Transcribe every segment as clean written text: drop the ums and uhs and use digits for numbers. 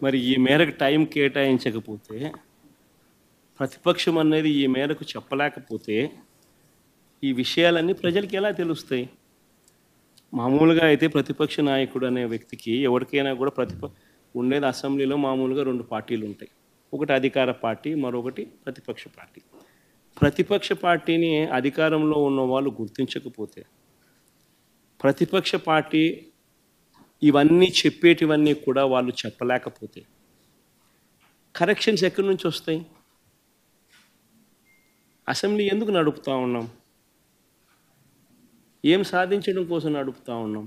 మరి ఈ మేరకు టైం కేటాయించకపోతే, ప్రతిపక్షం అనేది ఈ మేరకు చెప్పలేకపోతే, ఈ విషయాలన్నీ ప్రజలకి ఎలా తెలుస్తాయి? మామూలుగా అయితే ప్రతిపక్ష నాయకుడు అనే వ్యక్తికి ఎవరికైనా కూడా ఉండేది అసెంబ్లీలో మామూలుగా 2 పార్టీలు ఉంటాయి. ఒకటి అధికార పార్టీ, మరొకటి ప్రతిపక్ష పార్టీ. ప్రతిపక్ష పార్టీని అధికారంలో ఉన్న వాళ్ళు గుర్తించకపోతే, ప్రతిపక్ష పార్టీ ఇవన్నీ చెప్పేటివన్నీ కూడా వాళ్ళు చెప్పలేకపోతే కరెక్షన్స్ ఎక్కడి నుంచి వస్తాయి? అసెంబ్లీ ఎందుకు నడుపుతా ఉన్నాం? ఏం సాధించడం కోసం నడుపుతా ఉన్నాం?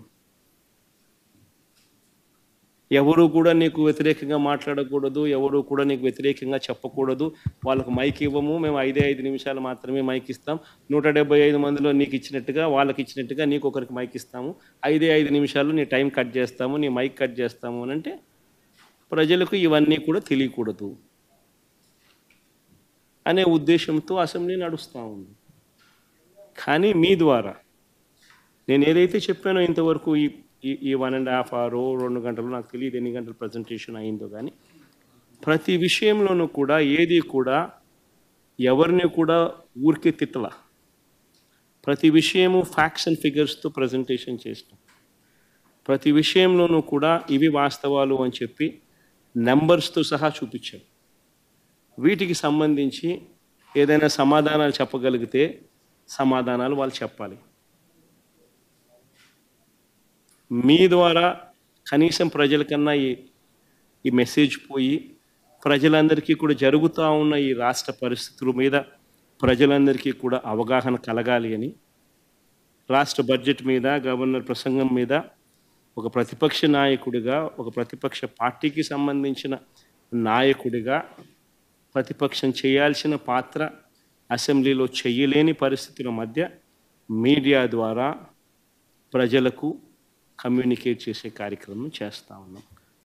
ఎవరు కూడా నీకు వ్యతిరేకంగా మాట్లాడకూడదు, ఎవరు కూడా నీకు వ్యతిరేకంగా చెప్పకూడదు. వాళ్ళకు మైక్ ఇవ్వము, మేము 5 నిమిషాలు మాత్రమే మైక్ ఇస్తాం. 175 మందిలో నీకు ఇచ్చినట్టుగా వాళ్ళకి ఇచ్చినట్టుగా నీకు ఒకరికి మైక్ ఇస్తాము. 5 నిమిషాలు నీ టైం కట్ చేస్తాము, నీ మైక్ కట్ చేస్తాము అని అంటే ప్రజలకు ఇవన్నీ కూడా తెలియకూడదు అనే ఉద్దేశంతో అసెంబ్లీ నడుస్తూ ఉంది. కానీ మీ ద్వారా నేను ఏదైతే చెప్పానో ఇంతవరకు ఈ 1.5 అవర్ 2 గంటలు నాకు తెలియదు ఎన్ని గంటలు ప్రజెంటేషన్ అయిందో, కానీ ప్రతి విషయంలోనూ కూడా ఏది కూడా ఎవరిని కూడా ఊరికే తిట్టల. ప్రతి విషయము ఫ్యాక్ట్స్ అండ్ ఫిగర్స్తో ప్రజెంటేషన్ చేస్తాం. ప్రతి విషయంలోనూ కూడా ఇవి వాస్తవాలు అని చెప్పి నెంబర్స్తో సహా చూపించాం. వీటికి సంబంధించి ఏదైనా సమాధానాలు చెప్పగలిగితే సమాధానాలు వాళ్ళు చెప్పాలి. మీ ద్వారా కనీసం ప్రజలకన్నా ఈ మెసేజ్ పోయి ప్రజలందరికీ కూడా జరుగుతూ ఉన్న ఈ రాష్ట్ర పరిస్థితుల మీద ప్రజలందరికీ కూడా అవగాహన కలగాలి అని రాష్ట్ర బడ్జెట్ మీద, గవర్నర్ ప్రసంగం మీద ఒక ప్రతిపక్ష నాయకుడిగా, ఒక ప్రతిపక్ష పార్టీకి సంబంధించిన నాయకుడిగా ప్రతిపక్షం చేయాల్సిన పాత్ర అసెంబ్లీలో చేయలేని పరిస్థితుల మధ్య మీడియా ద్వారా ప్రజలకు కమ్యూనికేట్ చేసే కార్యక్రమం చేస్తూ ఉన్నాం.